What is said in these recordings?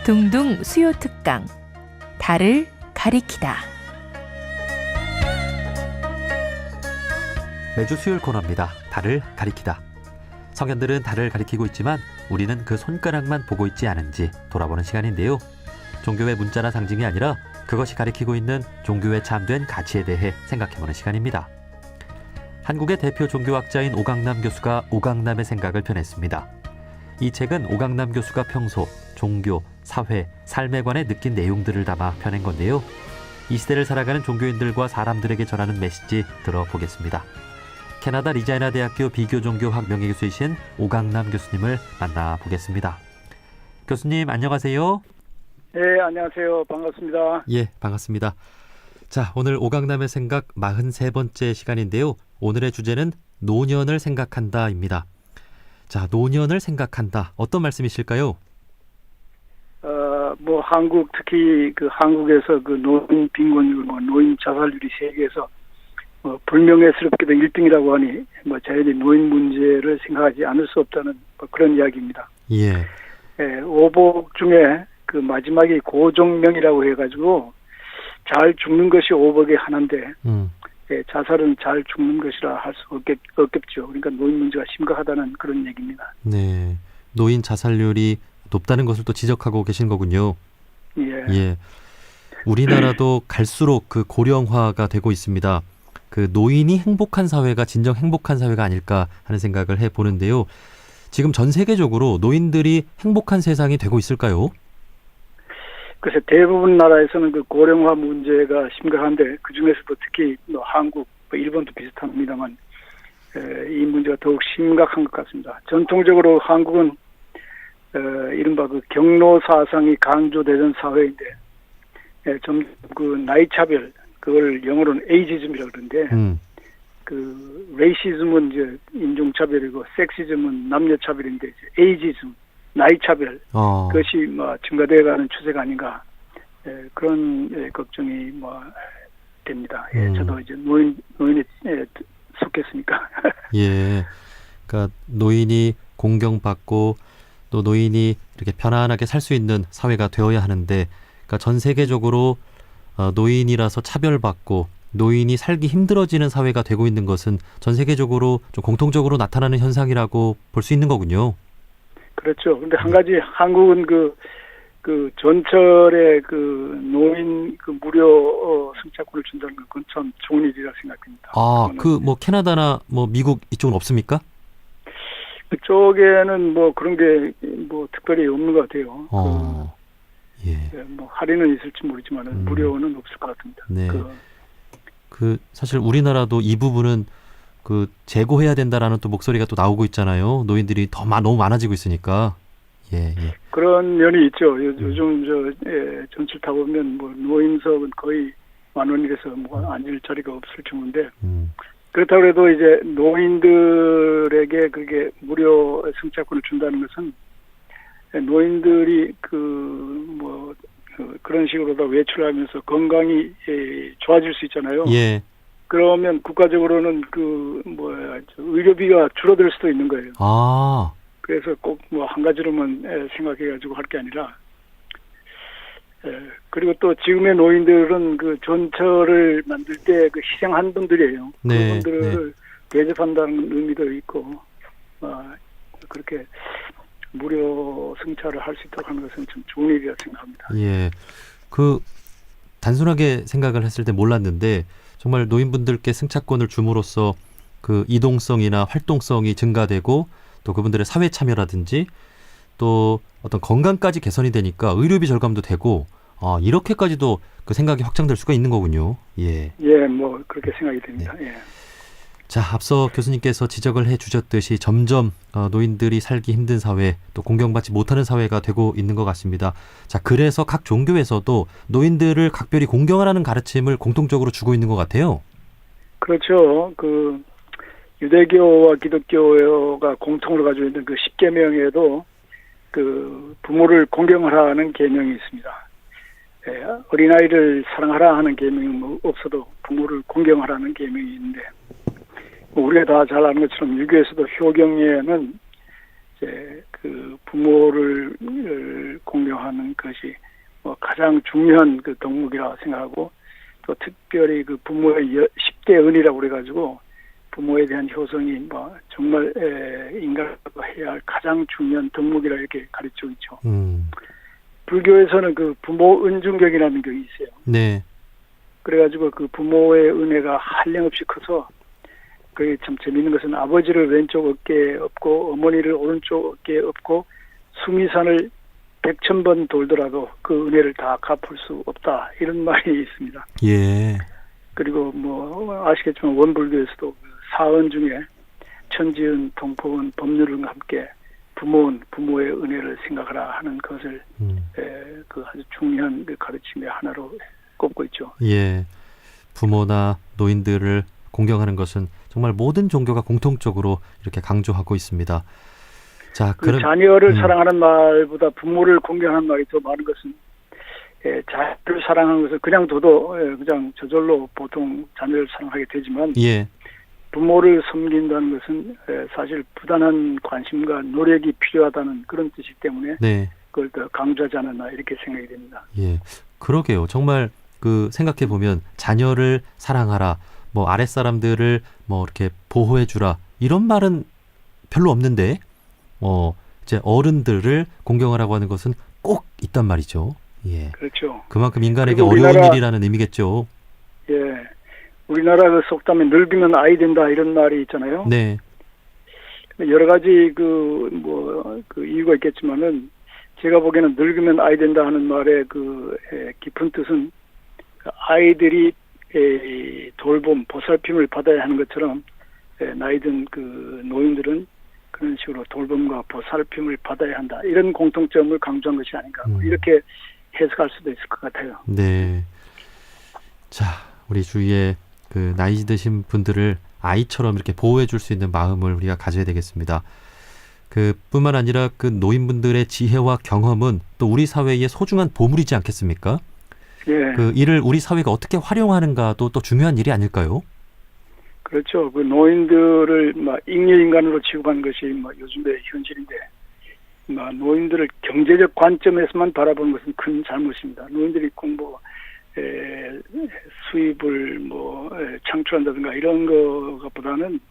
둥둥 수요 특강 달을 가리키다. 매주 수요일 코너입니다. 달을 가리키다. 성현들은 달을 가리키고 있지만 우리는 그 손가락만 보고 있지 않은지 돌아보는 시간인데요. 종교의 문자나 상징이 아니라 그것이 가리키고 있는 종교의 참된 가치에 대해 생각해보는 시간입니다. 한국의 대표 종교학자인 오강남 교수가 오강남의 생각을 펴냈습니다. 이 책은 오강남 교수가 평소 종교, 사회, 삶에 관해 느낀 내용들을 담아 펴낸 건데요. 이 시대를 살아가는 종교인들과 사람들에게 전하는 메시지 들어보겠습니다. 캐나다 리자이나 대학교 비교종교학 명예교수이신 오강남 교수님을 만나보겠습니다. 교수님 안녕하세요. 네, 안녕하세요. 반갑습니다. 예, 반갑습니다. 자, 오늘 오강남의 생각 43번째 시간인데요. 오늘의 주제는 노년을 생각한다입니다. 자, 노년을 생각한다. 어떤 말씀이실까요? 한국, 특히 한국에서 노인 빈곤율, 노인 자살률이 세계에서 불명예스럽게도 1등이라고 하니 자연히 노인 문제를 생각하지 않을 수 없다는 그런 이야기입니다. 예. 오복 중에 마지막이 고종명이라고 해가지고 잘 죽는 것이 오복의 하나인데 자살은 잘 죽는 것이라 할 수 없겠죠. 그러니까 노인 문제가 심각하다는 그런 얘기입니다. 네, 노인 자살률이 높다는 것을 또 지적하고 계신 거군요. 예. 예. 우리나라도 갈수록 고령화가 되고 있습니다. 노인이 행복한 사회가 진정 행복한 사회가 아닐까 하는 생각을 해보는데요. 지금 전 세계적으로 노인들이 행복한 세상이 되고 있을까요? 그래서 대부분 나라에서는 고령화 문제가 심각한데 그중에서도 특히 한국, 일본도 비슷합니다만 이 문제가 더욱 심각한 것 같습니다. 전통적으로 한국은 이른바 경로 사상이 강조되던 사회인데 좀 나이 차별, 그걸 영어로는 에이지즘이라고 그러는데 레이시즘은 이제 인종차별이고 섹시즘은 남녀차별인데 에이지즘, 나이차별 그것이 증가되어가는 추세가 아닌가 그런 걱정이 됩니다. 저도 이제 노인에 속했으니까. 예, 그러니까 노인이 공경받고 또 노인이 이렇게 편안하게 살 수 있는 사회가 되어야 하는데, 그러니까 전 세계적으로 노인이라서 차별받고 노인이 살기 힘들어지는 사회가 되고 있는 것은 전 세계적으로 좀 공통적으로 나타나는 현상이라고 볼 수 있는 거군요. 그렇죠. 근데 한 가지 한국은 전철에 노인 무료 승차권을 준다는 건 참 좋은 일이라 생각합니다. 캐나다나 미국 이쪽은 없습니까? 그쪽에는 그런 게 특별히 없는 것 같아요. 예. 할인은 있을지 모르지만 무료는 없을 것 같습니다. 네. 사실 우리나라도 이 부분은 재고해야 된다라는 또 목소리가 또 나오고 있잖아요. 노인들이 너무 많아지고 있으니까. 예. 그런 면이 있죠. 요즘 전철 타고 보면 노인석은 거의 10,000원이라서 앉을 자리가 없을 정도인데 그렇다고 해도 이제 노인들에게 그게 무료 승차권을 준다는 것은 노인들이 그런 식으로 다 외출하면서 건강이 좋아질 수 있잖아요. 예. 그러면 국가적으로는 의료비가 줄어들 수도 있는 거예요. 그래서 꼭 한 가지로만 생각해가지고 할 게 아니라, 그리고 또 지금의 노인들은 전철을 만들 때 희생한 분들이에요. 네. 그분들을 대접한다는 의미도 있고, 그렇게 무료 승차를 할 수 있도록 하는 것은 좀 좋은 일이라고 생각합니다. 예. 단순하게 생각을 했을 때 몰랐는데, 정말 노인분들께 승차권을 줌으로써 이동성이나 활동성이 증가되고 또 그분들의 사회 참여라든지 또 어떤 건강까지 개선이 되니까 의료비 절감도 되고 이렇게까지도 생각이 확장될 수가 있는 거군요. 예. 예, 그렇게 생각이 됩니다. 네. 예. 자, 앞서 교수님께서 지적을 해주셨듯이 점점 노인들이 살기 힘든 사회, 또 공경받지 못하는 사회가 되고 있는 것 같습니다. 자, 그래서 각 종교에서도 노인들을 각별히 공경하라는 가르침을 공통적으로 주고 있는 것 같아요. 그렇죠. 유대교와 기독교가 공통으로 가지고 있는 10계명에도 부모를 공경하라는 계명이 있습니다. 어린아이를 사랑하라 하는 계명은 없어도 부모를 공경하라는 계명이 있는데, 우리가 다 잘 아는 것처럼 유교에서도 효경에는 이제 그 부모를 공경하는 것이 뭐 가장 중요한 그 덕목이라 생각하고 또 특별히 그 부모의 10대 은이라고 그래가지고 부모에 대한 효성이 뭐 정말 인간가 해야 할 가장 중요한 덕목이라 이렇게 가르치고 있죠. 불교에서는 그 부모 은중격이라는 게 있어요. 네. 그래가지고 그 부모의 은혜가 한량없이 커서 그게 참 재미있는 것은 아버지를 왼쪽 어깨에 엎고 어머니를 오른쪽 어깨에 엎고 수미산을 100,000번 돌더라도 그 은혜를 다 갚을 수 없다 이런 말이 있습니다. 예. 그리고 뭐 아시겠지만 원불교에서도 그 사은 중에 천지은, 동포은, 법률과 함께 부모의 은혜를 생각하라 하는 것을 그 아주 중요한 그 가르침의 하나로 꼽고 있죠. 예. 부모나 노인들을 공경하는 것은 정말 모든 종교가 공통적으로 이렇게 강조하고 있습니다. 자, 그 자녀를 사랑하는 말보다 부모를 공경하는 말이 더 많은 것은 자녀를 사랑하는 것은 그냥 둬도 그냥 저절로 보통 자녀를 사랑하게 되지만 예. 부모를 섬긴다는 것은 사실 부단한 관심과 노력이 필요하다는 그런 뜻이기 때문에 네. 그걸 더 강조하지 않았나 이렇게 생각이 됩니다. 예. 그러게요. 정말 그 생각해 보면 자녀를 사랑하라, 뭐 아랫사람들을 뭐 이렇게 보호해 주라 이런 말은 별로 없는데 이제 어른들을 공경하라고 하는 것은 꼭 있단 말이죠. 예. 그렇죠. 그만큼 인간에게 어려운 일이라는 의미겠죠. 예. 우리나라 그 속담에 늙으면 아이 된다 이런 말이 있잖아요. 네. 여러 가지 그 이유가 있겠지만은 제가 보기에는 늙으면 아이 된다 하는 말의 그 깊은 뜻은 아이들이 돌봄, 보살핌을 받아야 하는 것처럼 나이든 그 노인들은 그런 식으로 돌봄과 보살핌을 받아야 한다. 이런 공통점을 강조한 것이 아닌가. 이렇게 해석할 수도 있을 것 같아요. 네. 자, 우리 주위에 그 나이 드신 분들을 아이처럼 이렇게 보호해 줄 수 있는 마음을 우리가 가져야 되겠습니다. 그뿐만 아니라 그 노인분들의 지혜와 경험은 또 우리 사회의 소중한 보물이지 않겠습니까? 예. 그 이를 우리 사회가 어떻게 활용하는가도 또 중요한 일이 아닐까요? 그렇죠. 그 노인들을 잉여인간으로 취급하는 것이 요즘의 현실인데, 노인들을 경제적 관점에서만 바라보는 것은 큰 잘못입니다. 노인들이 수입을 창출한다든가 이런 것보다는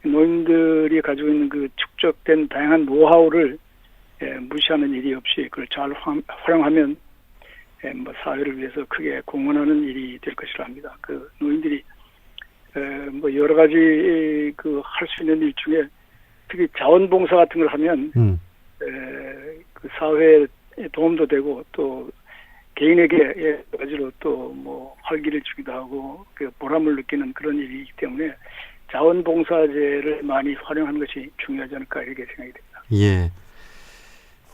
노인들이 가지고 있는 그 축적된 다양한 노하우를 무시하는 일이 없이 그걸 잘 활용하면 사회를 위해서 크게 공헌하는 일이 될 것이라 합니다. 그 노인들이 여러 가지 할 수 있는 일 중에 특히 자원봉사 같은 걸 하면 그 사회에 도움도 되고 또 개인에게 여러 가지로 또 활기를 주기도 하고 그 보람을 느끼는 그런 일이기 때문에 자원봉사제를 많이 활용하는 것이 중요하지 않을까 이렇게 생각이 됩니다. 예.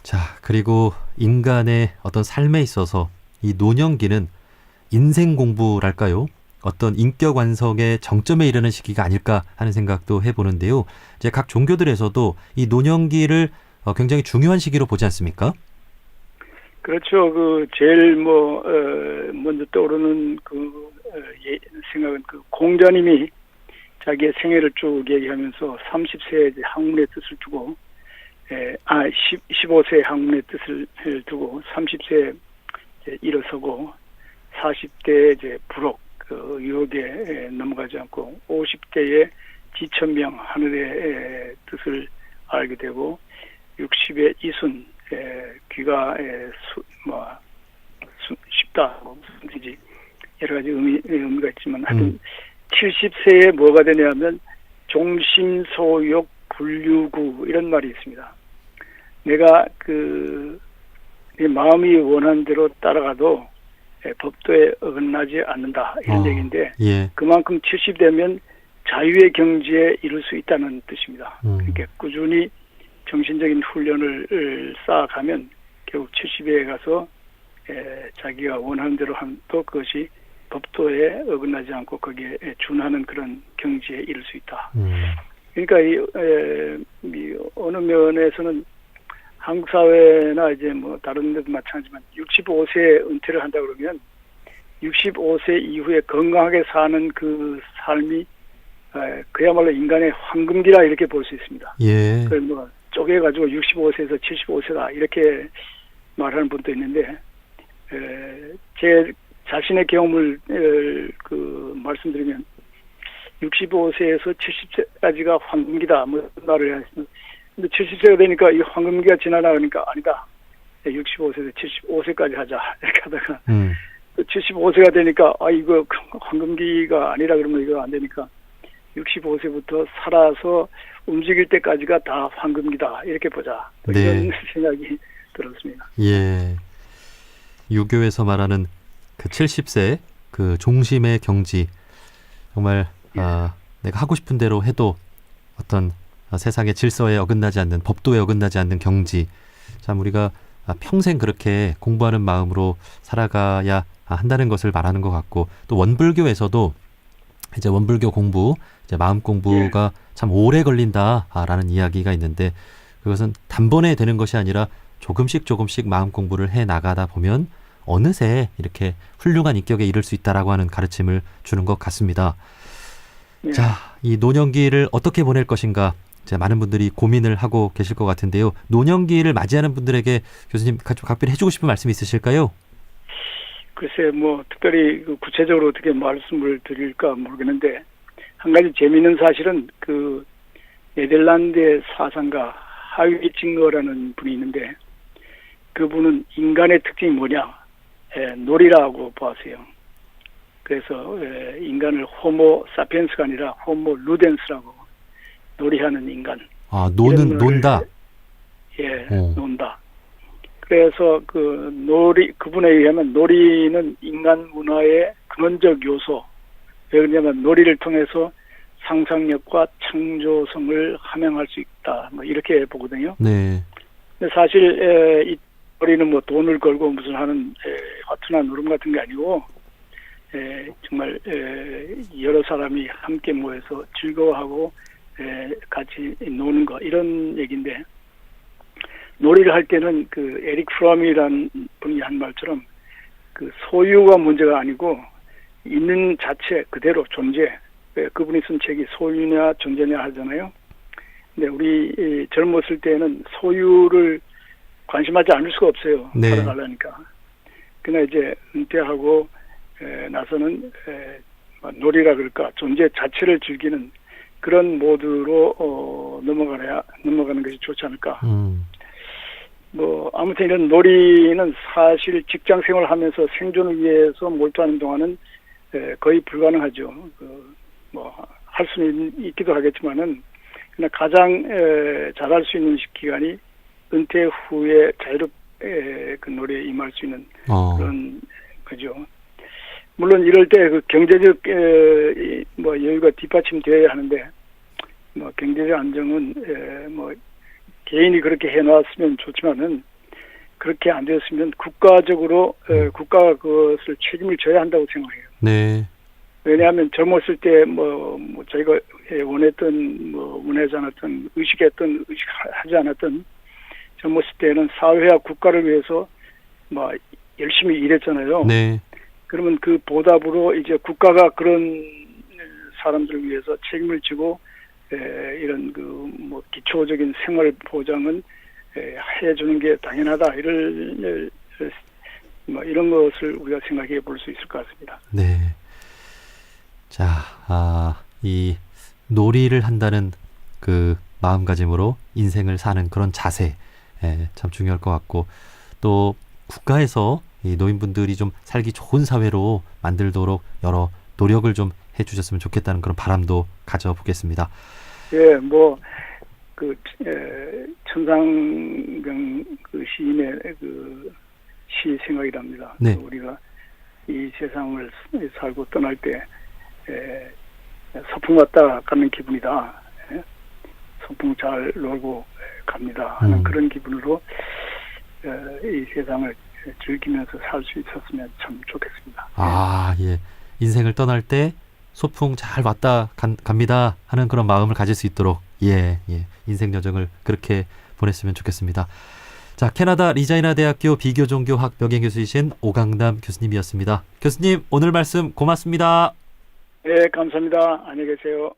자, 그리고 인간의 어떤 삶에 있어서 이 노년기는 인생 공부랄까요? 어떤 인격 완성의 정점에 이르는 시기가 아닐까 하는 생각도 해보는데요. 이제 각 종교들에서도 이 노년기를 굉장히 중요한 시기로 보지 않습니까? 그렇죠. 그 제일 먼저 떠오르는 생각은 그 공자님이 자기의 생애를 쭉 얘기하면서 30세에 항문의 뜻을 두고 15세에 항문의 뜻을 두고 30세에 일어서고 40대에 이제 불혹 유혹에 넘어가지 않고 50대에 지천명 하늘의 뜻을 알게 되고 60에 이순 귀가 쉽다 무슨지 여러 가지 의미가 있지만 하여튼 70세에 뭐가 되냐면 종심소욕 불유구 이런 말이 있습니다. 내가 내 마음이 원하는 대로 따라가도 법도에 어긋나지 않는다 이런 얘기인데 예. 그만큼 70되면 자유의 경지에 이룰 수 있다는 뜻입니다. 그러니까 꾸준히 정신적인 훈련을 쌓아가면 결국 70에 가서 자기가 원하는 대로 또 그것이 법도에 어긋나지 않고 거기에 준하는 그런 경지에 이를 수 있다. 그러니까 이 어느 면에서는 한국 사회나 이제 다른 데도 마찬가지지만 65세에 은퇴를 한다 그러면 65세 이후에 건강하게 사는 그 삶이 그야말로 인간의 황금기라 이렇게 볼 수 있습니다. 예. 그래서 쪼개가지고 65세에서 75세다 이렇게 말하는 분도 있는데 제 자신의 경험을 말씀드리면 65세에서 70세까지가 황금기다 뭐 말을 했습니다. 근데 70세가 되니까 이 황금기가 지나나 그러니까 아니다. 65세에서 75세까지 하자 이렇게 하다가 75세가 되니까 이거 황금기가 아니라 그러면 이거 안 되니까 65세부터 살아서 움직일 때까지가 다 황금기다 이렇게 보자. 이런 생각이 들었습니다. 예. 유교에서 말하는 그 70세 그 종심의 경지 정말 내가 하고 싶은 대로 해도 어떤 세상의 질서에 어긋나지 않는 법도에 어긋나지 않는 경지. 참 우리가 평생 그렇게 공부하는 마음으로 살아가야 한다는 것을 말하는 것 같고 또 원불교에서도 이제 원불교 공부, 이제 마음 공부가 참 오래 걸린다라는 이야기가 있는데 그것은 단번에 되는 것이 아니라 조금씩 마음 공부를 해 나가다 보면 어느새 이렇게 훌륭한 인격에 이를 수 있다라고 하는 가르침을 주는 것 같습니다. 자, 이 노년기를 어떻게 보낼 것인가 이제 많은 분들이 고민을 하고 계실 것 같은데요. 노년기를 맞이하는 분들에게 교수님 각별히 해주고 싶은 말씀이 있으실까요? 글쎄 특별히 구체적으로 어떻게 말씀을 드릴까 모르겠는데 한 가지 재미있는 사실은 그 네덜란드의 사상가 하위징거라는 분이 있는데 그분은 인간의 특징이 뭐냐 놀이라고 보았어요. 그래서 인간을 호모 사피엔스가 아니라 호모 루덴스라고 놀이하는 인간. 논다. 논다. 그래서 그분에 의하면 놀이는 인간 문화의 근원적 요소. 왜 그러냐면 놀이를 통해서 상상력과 창조성을 함양할 수 있다. 이렇게 보거든요. 네. 근데 사실 이 놀이는 돈을 걸고 무슨 하는 화투나 노름 같은 게 아니고 정말 여러 사람이 함께 모여서 즐거워하고 같이 노는 거 이런 얘기인데 놀이를 할 때는 그 에릭 프롬이라는 분이 한 말처럼 그 소유가 문제가 아니고 있는 자체 그대로 존재. 그분이 쓴 책이 소유냐 존재냐 하잖아요. 근데 우리 젊었을 때는 소유를 관심하지 않을 수가 없어요. 살아가려니까. 그러나 이제 은퇴하고 나서는 놀이라 그럴까 존재 자체를 즐기는 그런 모드로 넘어가는 것이 좋지 않을까. 아무튼 이런 놀이는 사실 직장 생활하면서 생존을 위해서 몰두하는 동안은 거의 불가능하죠. 할 수는 있기도 하겠지만은 그냥 가장 잘할 수 있는 기간이 은퇴 후에 자유롭게 그 놀이에 임할 수 있는 그런 거죠. 물론 이럴 때 그 경제적 여유가 뒷받침되어야 하는데 경제적 안정은 개인이 그렇게 해놨으면 좋지만은 그렇게 안 되었으면 국가적으로 국가가 그것을 책임을 져야 한다고 생각해요. 네. 왜냐하면 젊었을 때 저희가 원했던 원하지 않았던 의식하지 않았던 젊었을 때는 사회와 국가를 위해서 열심히 일했잖아요. 네. 그러면 그 보답으로 이제 국가가 그런 사람들을 위해서 책임을 지고 이런 기초적인 생활 보장은 해주는 게 당연하다. 이런 것을 우리가 생각해 볼 수 있을 것 같습니다. 네. 자, 이 놀이를 한다는 그 마음가짐으로 인생을 사는 그런 자세 참 중요할 것 같고 또 국가에서 이 노인분들이 좀 살기 좋은 사회로 만들도록 여러 노력을 좀 해주셨으면 좋겠다는 그런 바람도 가져보겠습니다. 예, 천상병 그 시인의 그 시 생각이 납니다. 네. 우리가 이 세상을 살고 떠날 때 소풍 갔다 가는 기분이다. 소풍 잘 놀고 갑니다 하는 그런 기분으로 이 세상을 즐기면서 살 수 있었으면 참 좋겠습니다. 예. 인생을 떠날 때 소풍 잘 왔다 갑니다 하는 그런 마음을 가질 수 있도록 인생 여정을 그렇게 보냈으면 좋겠습니다. 자, 캐나다 리자이나 대학교 비교종교학 명예교수이신 오강남 교수님이었습니다. 교수님 오늘 말씀 고맙습니다. 네, 감사합니다. 안녕히 계세요.